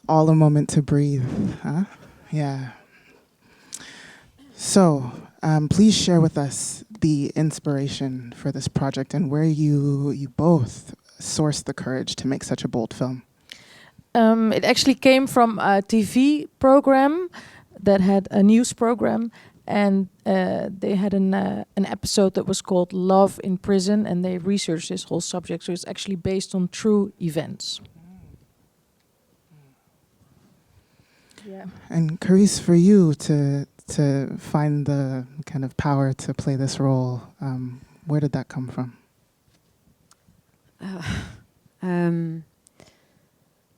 All a moment to breathe, huh? Yeah. So, please share with us the inspiration for this project and where you both sourced the courage to make such a bold film. It actually came from a TV program that had a news program, and they had an episode that was called Love in Prison, and they researched this whole subject. So it's actually based on true events. Yeah. And Carice, for you to find the kind of power to play this role, where did that come from?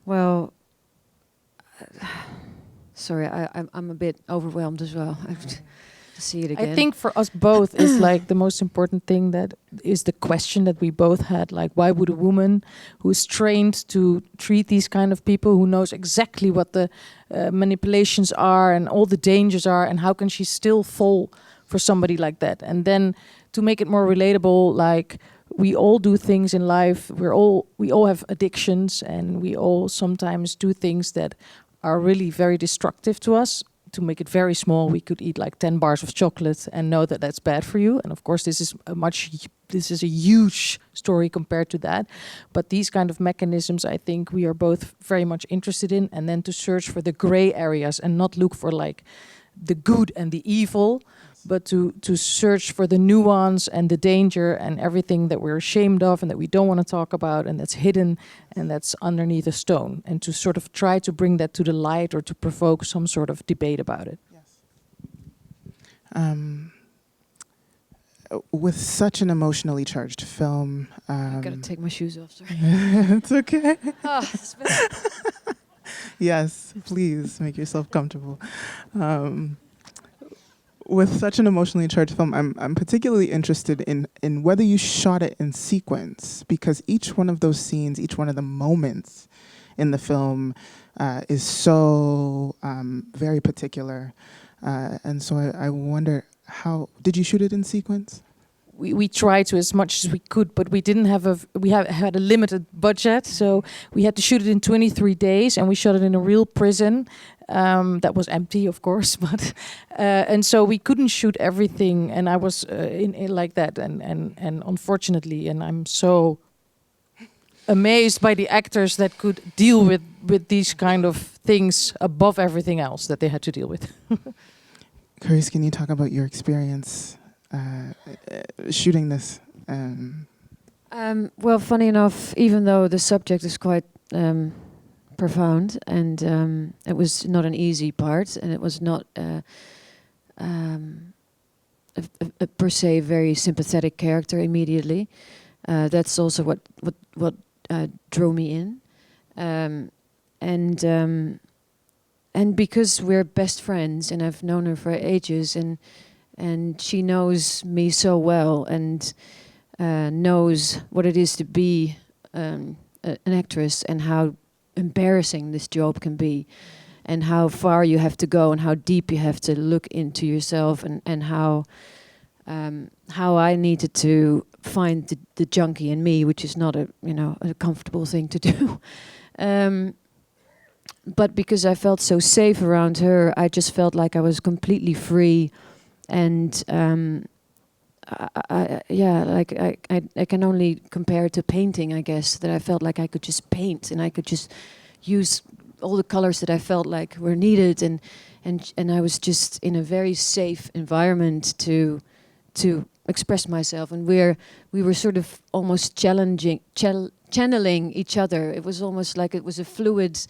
Well, sorry, I'm a bit overwhelmed as well. I have to see it again. I think for us both is like the most important thing, that is the question that we both had, like, why would a woman who is trained to treat these kind of people, who knows exactly what the manipulations are and all the dangers are, and how can she still fall for somebody like that? And then to make it more relatable, like, we all do things in life. We all have addictions, and we all sometimes do things that are really very destructive to us. To make it very small, we could eat like 10 bars of chocolate and know that that's bad for you. And of course, this is a huge story compared to that. But these kind of mechanisms, I think we are both very much interested in, and then to search for the gray areas and not look for like the good and the evil, but to search for the nuance and the danger and everything that we're ashamed of and that we don't want to talk about and that's hidden and that's underneath a stone, and to sort of try to bring that to the light or to provoke some sort of debate about it. Yes. With such an emotionally charged film... I gotta take my shoes off, sorry. It's okay. Oh, it's been Yes, please make yourself comfortable. With such an emotionally charged film, I'm particularly interested in whether you shot it in sequence, because each one of those scenes, each one of the moments in the film is so very particular. And so I wonder, how did you shoot it in sequence? We tried to as much as we could, but we didn't have had a limited budget, so we had to shoot it in 23 days, and we shot it in a real prison that was empty, of course, but and so we couldn't shoot everything, and I was in like that, and unfortunately, and I'm so amazed by the actors that could deal with these kind of things above everything else that they had to deal with. Carice, can you talk about your experience shooting this? Well, funny enough, even though the subject is quite profound, and it was not an easy part, and it was not a per se very sympathetic character immediately. That's also what drew me in, and because we're best friends, and I've known her for ages, and she knows me so well, and knows what it is to be an actress, and how embarrassing this job can be, and how far you have to go, and how deep you have to look into yourself, and how I needed to find the junkie in me, which is not a comfortable thing to do. But because I felt so safe around her, I just felt like I was completely free. And I can only compare it to painting, I guess, that I felt like I could just paint, and I could just use all the colors that I felt like were needed, and I was just in a very safe environment to express myself, and we were sort of almost channeling each other. It was almost like it was a fluid.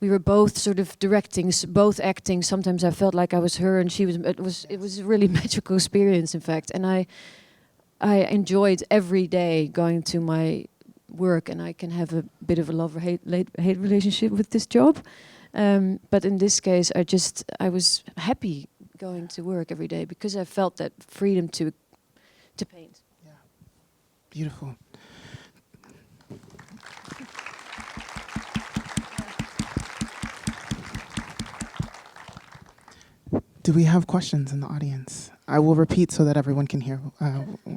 We were both sort of directing, both acting. Sometimes I felt like I was her and she was. It was a really magical experience, in fact. And I enjoyed every day going to my work, and I can have a bit of a love-hate relationship with this job. But in this case, I was happy going to work every day because I felt that freedom to paint. Yeah, beautiful. Do we have questions in the audience? I will repeat so that everyone can hear.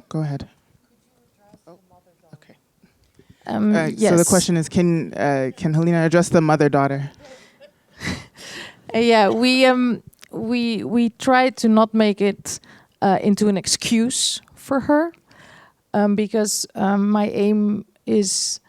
Go ahead. Oh, okay. Yes. So the question is, can Halina address the mother-daughter? Yeah, we try to not make it into an excuse for her, because my aim is,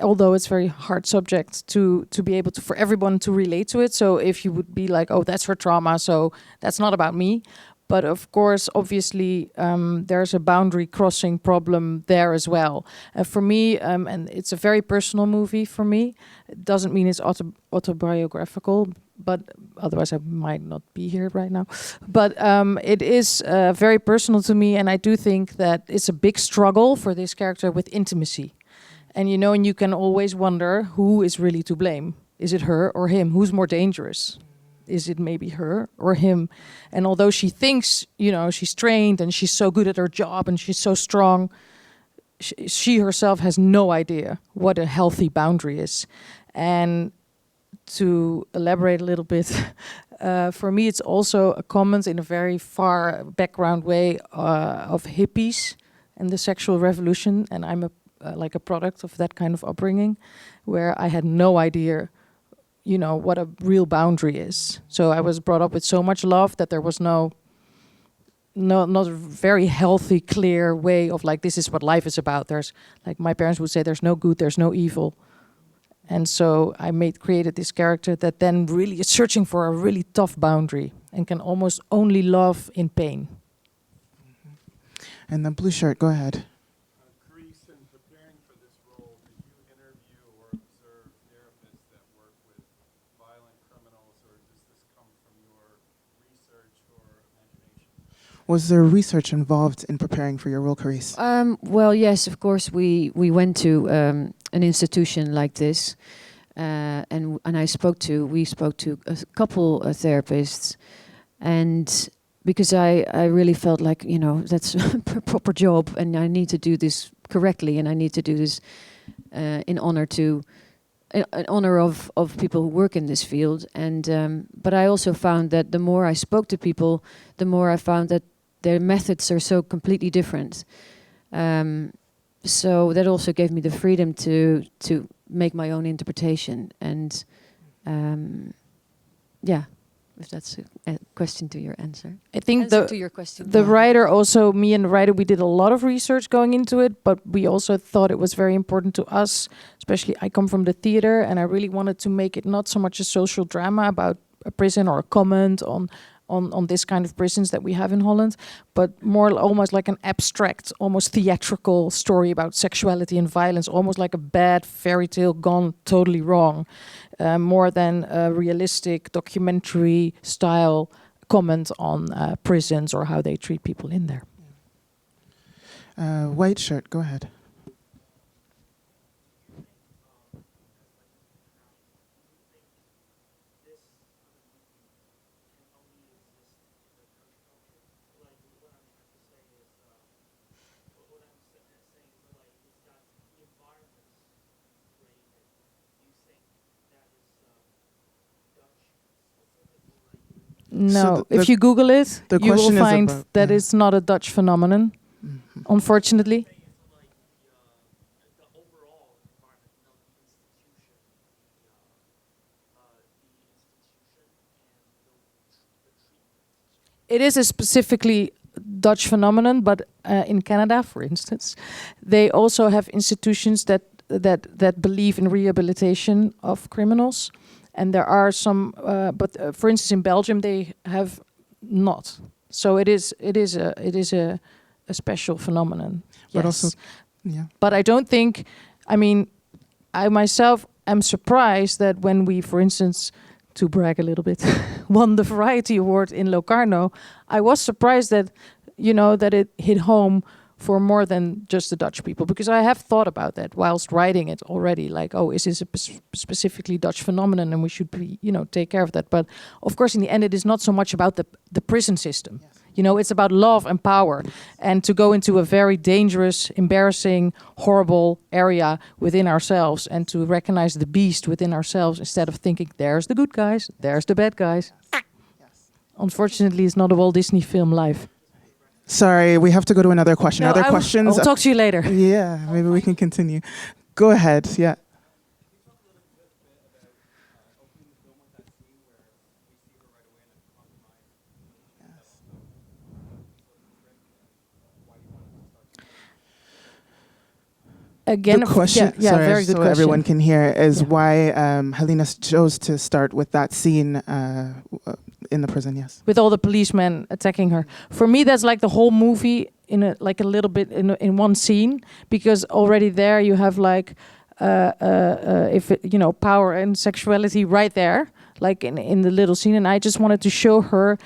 although it's very hard subject to be able to, for everyone to relate to it. So if you would be like, oh, that's her trauma, so that's not about me. But of course, obviously, there's a boundary crossing problem there as well. For me, and it's a very personal movie for me. It doesn't mean it's autobiographical, but otherwise I might not be here right now. But it is very personal to me, and I do think that it's a big struggle for this character with intimacy. And and you can always wonder who is really to blame. Is it her or him? Who's more dangerous? Is it maybe her or him? And although she thinks, she's trained and she's so good at her job and she's so strong, she herself has no idea what a healthy boundary is. And to elaborate a little bit, for me, it's also a comment in a very far background way of hippies and the sexual revolution. And I'm like a product of that kind of upbringing, where I had no idea what a real boundary is. So I was brought up with so much love that there was not a very healthy, clear way of like, this is what life is about. There's, like my parents would say, there's no good, there's no evil. And so I created this character that then really is searching for a really tough boundary and can almost only love in pain. And the blue shirt, go ahead. Carice, in preparing for this role, did you interview or observe therapists that work with violent criminals, or does this come from your research or imagination? Was there research involved in preparing for your role, Carice? Well, yes, of course. We went to an institution like this, and we spoke to a couple of therapists, and because I really felt like, that's a proper job, and I need to do this correctly, and I need to do this in honor of people who work in this field. And but I also found that the more I spoke to people, the more I found that their methods are so completely different. So that also gave me the freedom to make my own interpretation. And if that's a question to your answer. I think to your question. The writer also, me and the writer, we did a lot of research going into it, but we also thought it was very important to us, especially I come from the theater, and I really wanted to make it not so much a social drama about a prison or a comment on this kind of prisons that we have in Holland, but more almost like an abstract, almost theatrical story about sexuality and violence, almost like a bad fairy tale gone totally wrong, more than a realistic documentary style comment on prisons or how they treat people in there. White shirt, go ahead. No, So if you Google it, the you will question is find about- that yeah. it's not a Dutch phenomenon, unfortunately. It is a specifically Dutch phenomenon, but in Canada, for instance, they also have institutions that believe in rehabilitation of criminals. And there are some, but for instance, in Belgium they have not. So it is a special phenomenon. But Yes. also, yeah. But I don't think, I myself am surprised that when we, for instance, to brag a little bit, won the Variety Award in Locarno, I was surprised that, that it hit home for more than just the Dutch people, because I have thought about that whilst writing it already, like, oh, is this a specifically Dutch phenomenon and we should be, take care of that. But of course, in the end, it is not so much about the prison system. Yes. It's about love and power, and to go into a very dangerous, embarrassing, horrible area within ourselves, and to recognize the beast within ourselves instead of thinking, there's the good guys, there's the bad guys. Yes. Yes. Unfortunately, it's not a Walt Disney film life. Sorry, we have to go to another question. No, Other questions? I'll talk to you later. Yeah, maybe we can continue. Go ahead. Yeah. Again, The question, sorry, very good so question. everyone can hear, is Yeah. why Halina chose to start with that scene in the prison. Yes. With all the policemen attacking her. For me, that's like the whole movie in a little bit in one scene, because already there you have like power and sexuality right there, like in the little scene. And I just wanted to show her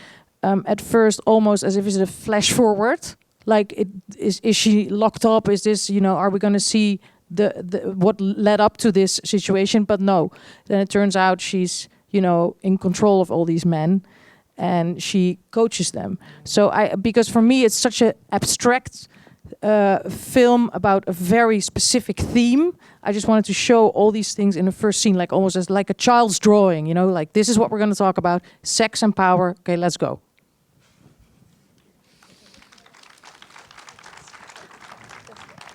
at first almost as if it's a flash forward. Like, is she locked up? Is this, are we going to see the what led up to this situation? But no, then it turns out she's, in control of all these men, and she coaches them. So because for me, it's such an abstract film about a very specific theme. I just wanted to show all these things in the first scene, like almost as like a child's drawing, like this is what we're going to talk about: sex and power. Okay, let's go.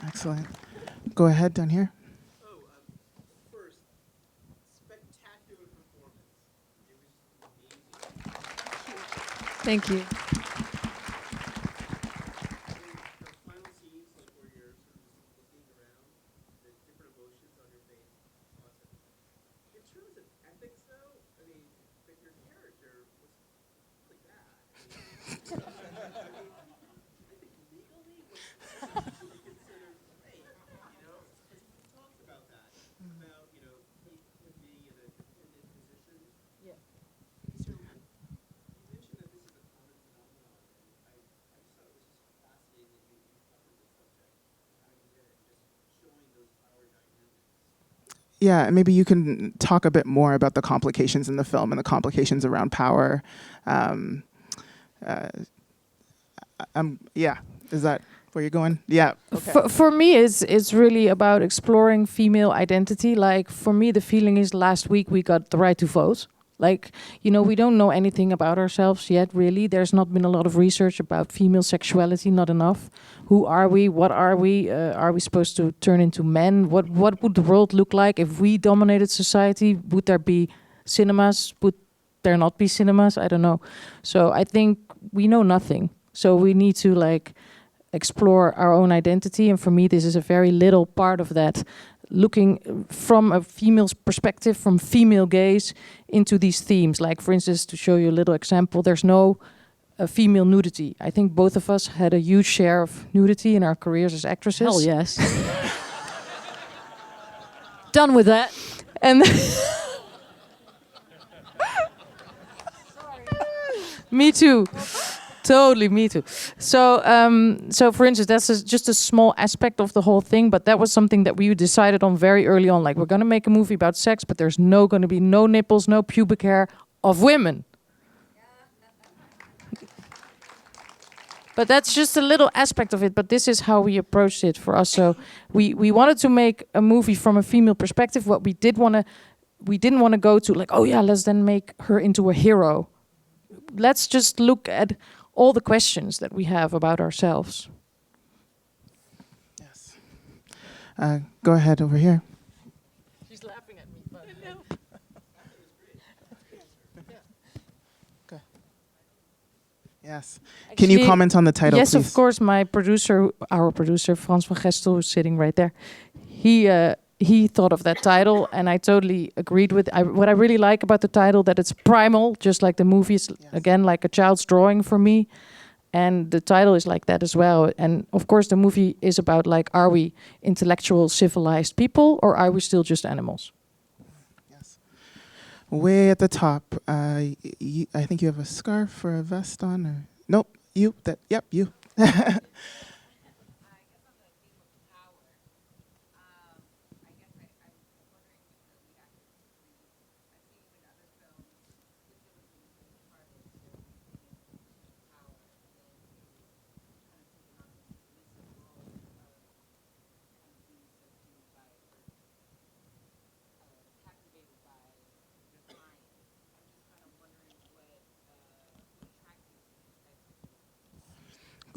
Excellent. Go ahead down here. First, spectacular performance. It was amazing. Thank you. Those final scenes, like where you're sort of looking around, the different emotions on your face, awesome. In terms of ethics, though, I mean, but your character was really bad. I think legally was considered great, because he talks about that, about, him being in a dependent position. Yeah. So you mentioned that this is a common phenomenon, and I just thought it was just fascinating that you covered the subject, how you did it, just showing those power dynamics. Yeah, maybe you can talk a bit more about the complications in the film and the complications around power. Yeah, is that where you're going? Yeah. Okay. For me, it's really about exploring female identity. Like, for me, the feeling is last week we got the right to vote. Like, we don't know anything about ourselves yet, really. There's not been a lot of research about female sexuality, not enough. Who are we? What are we? Are we supposed to turn into men? What would the world look like if we dominated society? Would there be cinemas? Would there not be cinemas? I don't know. So I think we know nothing. So we need to explore our own identity. And for me, this is a very little part of that. Looking from a female's perspective, from female gaze, into these themes. Like, for instance, to show you a little example, there's no female nudity. I think both of us had a huge share of nudity in our careers as actresses. Hell yes. Done with that. And me too. Totally, me too. So, for instance, that's just a small aspect of the whole thing, but that was something that we decided on very early on. Like, we're going to make a movie about sex, but there's going to be no nipples, no pubic hair of women. But that's just a little aspect of it, but this is how we approached it for us. So we wanted to make a movie from a female perspective. What we didn't want to go to like, oh yeah, let's then make her into a hero. Let's just look at all the questions that we have about ourselves. Yes. Go ahead over here. She's laughing at me. But Okay. Yes. Can you comment on the title, yes, please? of course. My producer, our producer, Frans van Gestel, who's sitting right there, he thought of that title, and I totally agreed with. What I really like about the title, that it's primal, just like the movie is, again, like a child's drawing for me. And the title is like that as well. And of course, the movie is about like, are we intellectual, civilized people, or are we still just animals? Yes. Way at the top, I think you have a scarf or a vest on, or nope, you. Yep, you.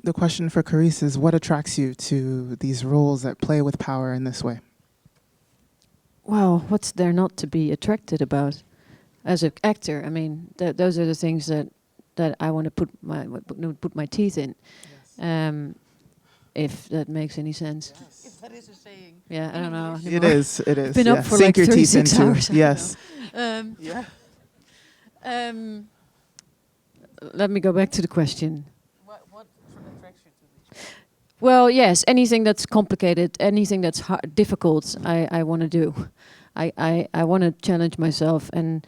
The question for Carice is, what attracts you to these roles that play with power in this way? well, what's there not to be attracted about as an actor? I mean, those are the things that I want to put my teeth in. Yes. If that makes any sense. Yes. If that is a saying. Yeah, I don't know. It is. It is. Been yeah. up for Sink like your teeth 36 into. hours. I don't Yes. Yeah. Yeah. Let me go back to the question. What attracts you to these? Well, yes, anything that's complicated, anything that's difficult, I want to do. I want to challenge myself, and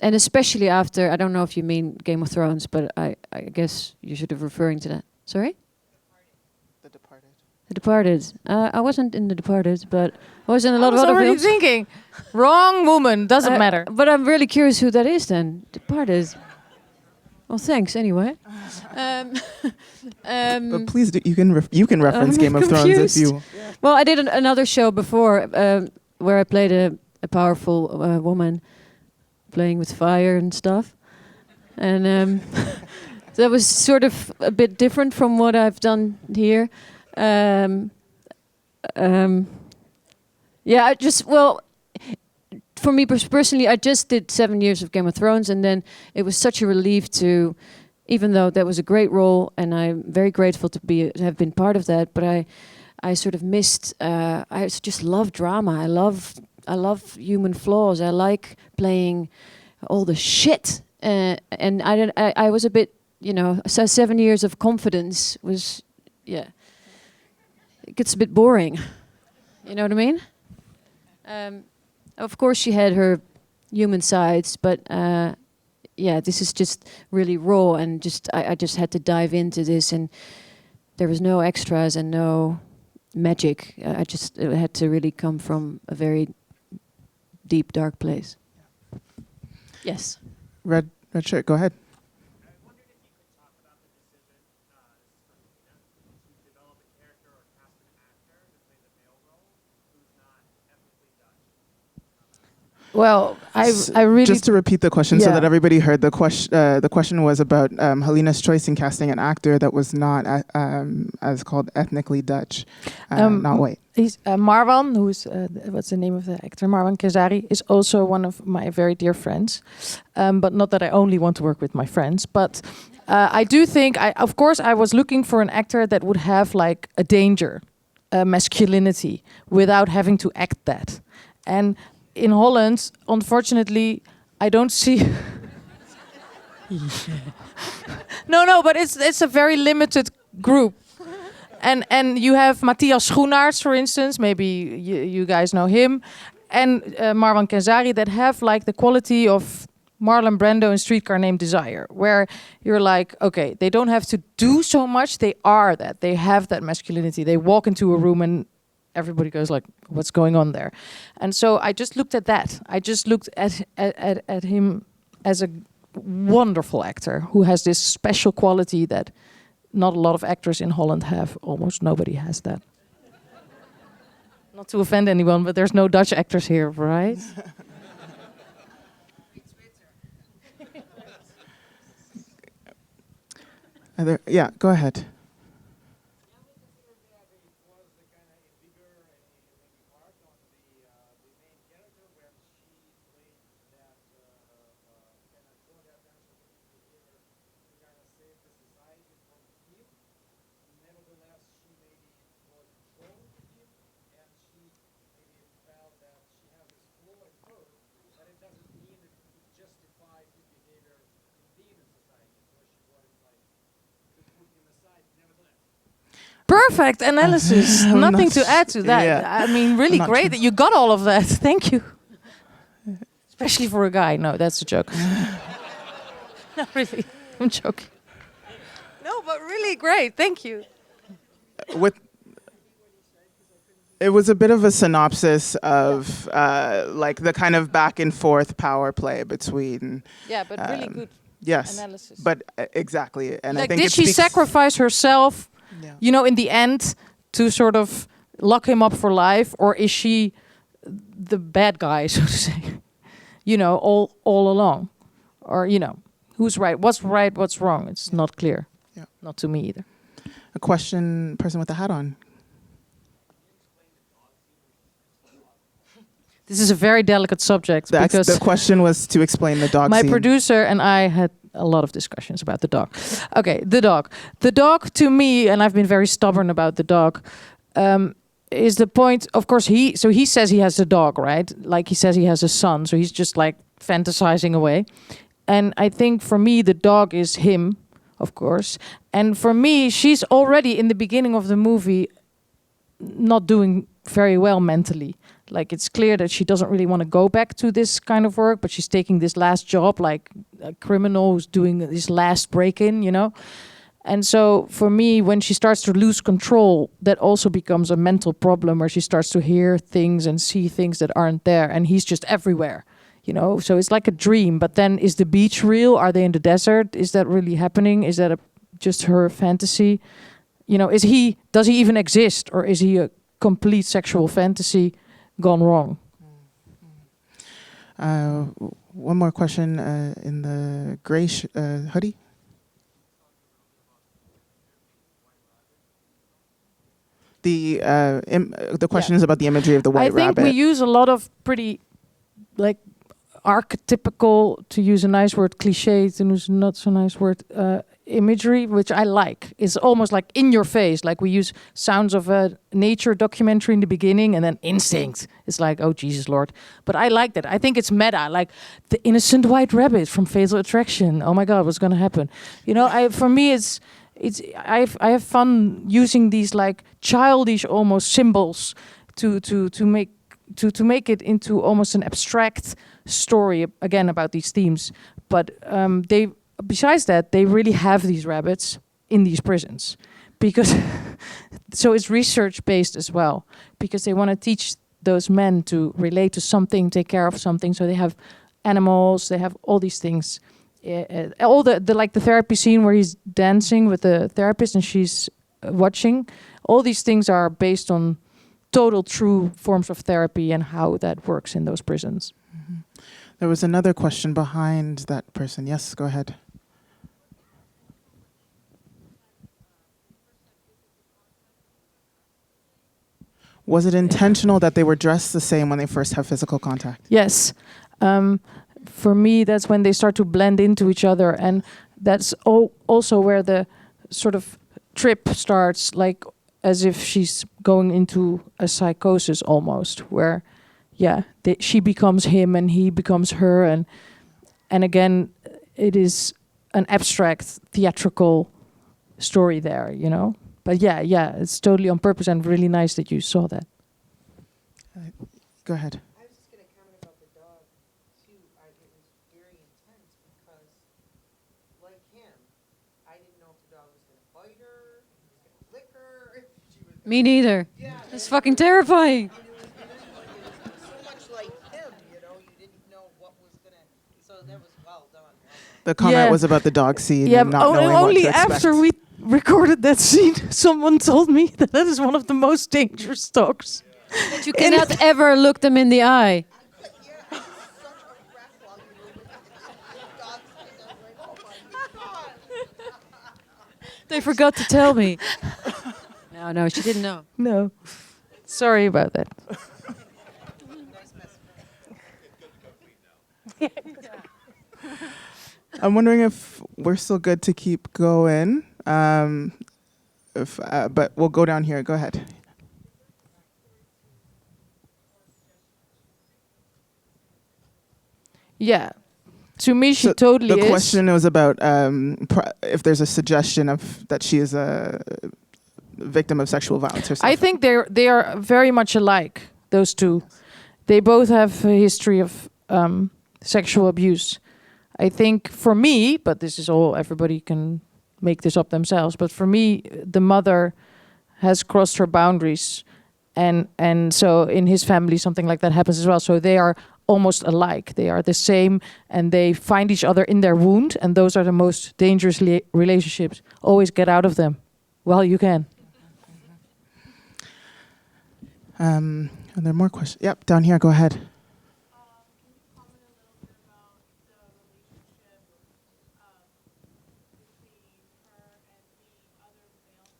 especially after, I don't know if you mean Game of Thrones, but I guess you're sort of referring to that. Sorry? The Departed. The Departed. I wasn't in The Departed, but I was in a lot of other already films. thinking, wrong woman, doesn't matter. But I'm really curious who that is then. Departed. Well, thanks anyway. But please, you can reference I'm Game of Thrones if you. Well, I did another show before where I played a powerful woman playing with fire and stuff, and that was sort of a bit different from what I've done here. Yeah, for me personally, I just did 7 years of Game of Thrones, and then it was such a relief to, even though that was a great role, and I'm very grateful to have been part of that. But I sort of missed. I just love drama. I love human flaws. I like playing all the shit, and I was a bit, so 7 years of confidence was, yeah. It gets a bit boring. You know what I mean? Of course, she had her human sides, but yeah, this is just really raw, and I just had to dive into this, and there was no extras and no magic. It had to really come from a very deep, dark place. Yes. Red shirt. Go ahead. I wondered if you could talk about the decision to develop a character or cast an actor to play the male role who's not ethnically Dutch. Well, I really Just to repeat the question so Yeah. that everybody heard the question. The question was about Halina's choice in casting an actor that was not as called ethnically Dutch, not white. He's Marwan, who's what's the name of the actor? Marwan Kenzari is also one of my very dear friends, but not that I only want to work with my friends. But I do think, of course, I was looking for an actor that would have like a danger, masculinity, without having to act that. And in Holland, unfortunately, I don't see. No, but it's a very limited group. And you have Matthias Schoenaerts, for instance. Maybe you guys know him, and Marwan Kenzari, that have like the quality of Marlon Brando in Streetcar Named Desire, where you're like, okay, they don't have to do so much. They are that. They have that masculinity. They walk into a room and everybody goes like, what's going on there? And so I just looked at that. I just looked at him as a wonderful actor who has this special quality that not a lot of actors in Holland have. Almost nobody has that. Not to offend anyone, but there's no Dutch actors here, right? Yeah, go ahead. Perfect analysis. I'm Nothing not to add to that. yeah. I mean, really not great sure. that you got all of that. Thank you. Especially for a guy. No, that's a joke. No, really. I'm joking. No, but really great. Thank you. It was a bit of a synopsis of like the kind of back and forth power play between. Yeah, but really good Yes, analysis. but exactly, and I Like, think did it she speaks- sacrifice herself, Yeah. you know, in the end to sort of lock him up for life? Or is she the bad guy, so to say, you know, all along? Or, you know, who's right, what's wrong? It's not clear. Yeah. Not to me either. A question, person with the hat on. This is a very delicate subject because the question was to explain the dog my scene. producer and I had a lot of discussions about the dog. Okay, the dog. The dog to me, and I've been very stubborn about the dog, is the point. Of course, he says he has a dog, right? Like he says he has a son, so he's just like fantasizing away. And I think for me, the dog is him, of course. And for me, she's already in the beginning of the movie not doing very well mentally. Like it's clear that she doesn't really want to go back to this kind of work, but she's taking this last job like a criminal who's doing this last break-in, you know? And so for me, when she starts to lose control, that also becomes a mental problem where she starts to hear things and see things that aren't there. And he's just everywhere, you know? So it's like a dream. But then is the beach real? Are they in the desert? Is that really happening? Is that just her fantasy? You know, does he even exist? Or is he a complete sexual fantasy gone wrong? One more question in the gray hoodie. The question is about the imagery of the white rabbit. I think we use a lot of pretty, like, archetypical, to use a nice word, cliché, to use not so nice word, imagery, which I like. It's almost like in your face. Like we use sounds of a nature documentary in the beginning and then instinct. It's like, oh, Jesus Lord. But I like that. I think it's meta, like the innocent white rabbit from Fatal Attraction. Oh my God, what's going to happen? You know, for me, I have fun using these like childish almost symbols to make it into almost an abstract story again about these themes. But besides that, they really have these rabbits in these prisons because so it's research based as well, because they want to teach those men to relate to something, take care of something. So they have animals, they have all these things. All the like the therapy scene where he's dancing with the therapist and she's watching. All these things are based on total true forms of therapy and how that works in those prisons. Mm-hmm. There was another question behind that person. Yes, go ahead. Was it intentional that they were dressed the same when they first have physical contact? Yes. For me, that's when they start to blend into each other. And that's also where the sort of trip starts, like as if she's going into a psychosis almost, where, she becomes him and he becomes her. And again, it is an abstract theatrical story there, you know? But yeah, it's totally on purpose and really nice that you saw that. Go ahead. I was just going to comment about the dog, too. It was very intense because, like him, I didn't know if the dog was going to bite her, if he was going to lick her, if she was Me neither. Yeah. It's fucking terrifying. It was so much like him, you know, you didn't know what was going to... So that was well done. The comment was about the dog scene and not knowing only what to expect. after we recorded that scene, someone told me that is one of the most dangerous dogs. That you cannot ever look them in the eye. Yeah, I was such a wreck while you were with the dog. I was like, oh my God. They forgot to tell me. No, she didn't know. No. Sorry about that. I'm wondering if we're still good to keep going. But we'll go down here. Go ahead. Yeah. To me, she totally is. The question was about if there's a suggestion of that she is a victim of sexual violence herself. I think they are very much alike, those two. They both have a history of sexual abuse. I think for me, but this is all, everybody can make this up themselves, but for me, the mother has crossed her boundaries, and so in his family something like that happens as well. So they are almost alike. They are the same, and they find each other in their wound, and those are the most dangerous relationships. Always get out of them while you can. Are there more questions? Yep, down here. Go ahead. Can you comment a little bit about the relationship between her and the other male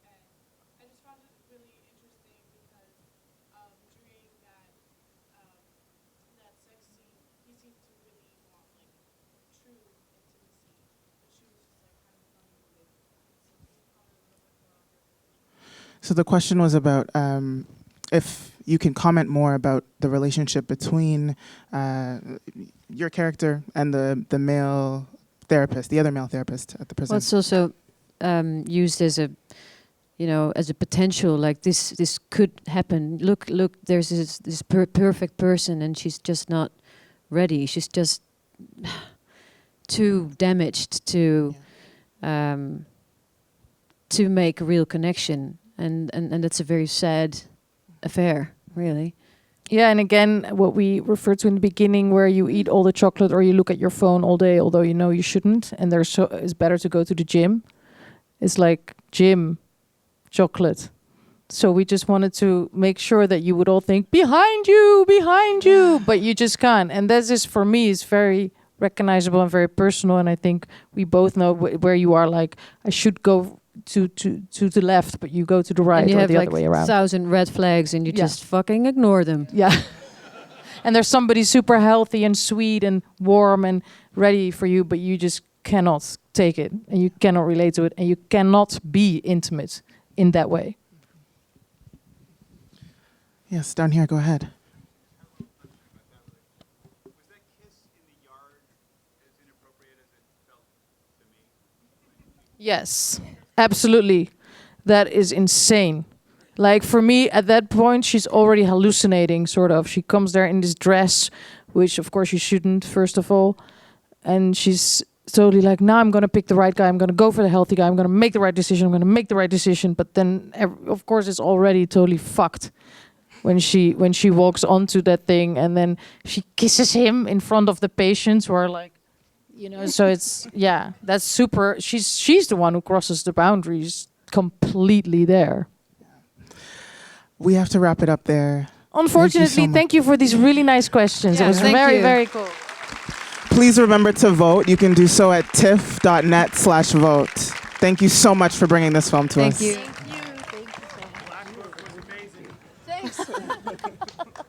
therapist? And I just found it really interesting because during that So the question was about if you can comment more about the relationship between your character and the male therapist, the other male therapist at the prison. Well, it's also used as a, as a potential. Like this could happen. Look, there's this perfect person, and she's just not ready. She's just too damaged to make a real connection, and that's a very sad affair, really. Yeah, and again, what we referred to in the beginning, where you eat all the chocolate or you look at your phone all day, although you know you shouldn't, and it's better to go to the gym. It's like gym, chocolate. So we just wanted to make sure that you would all think, behind you, but you just can't. And that is, for me, is very recognizable and very personal. And I think we both know where you are. Like, I should go to the left, but you go to the right, and you or have the like other way around. 1,000 red flags, and you just fucking ignore them. Yeah. And there's somebody super healthy and sweet and warm and ready for you, but you just cannot take it, and you cannot relate to it, and you cannot be intimate in that way. Yes, down here, go ahead. Was that kiss in the yard as inappropriate as it felt to me? Yes, absolutely. That is insane. Like, for me, at that point, she's already hallucinating, sort of. She comes there in this dress, which, of course, you shouldn't, first of all. And she's totally like, now I'm going to pick the right guy. I'm going to go for the healthy guy. I'm going to make the right decision. I'm going to make the right decision. But then, of course, it's already totally fucked when she walks onto that thing, and then she kisses him in front of the patients who are like, so it's, yeah, that's super. She's the one who crosses the boundaries completely there. We have to wrap it up there. Unfortunately, thank you for these really nice questions. Yeah, it was very, very cool. Please remember to vote. You can do so at tiff.net/vote. Thank you so much for bringing this film to us. Thank you. Thank you so much. Black Book was amazing. Thanks.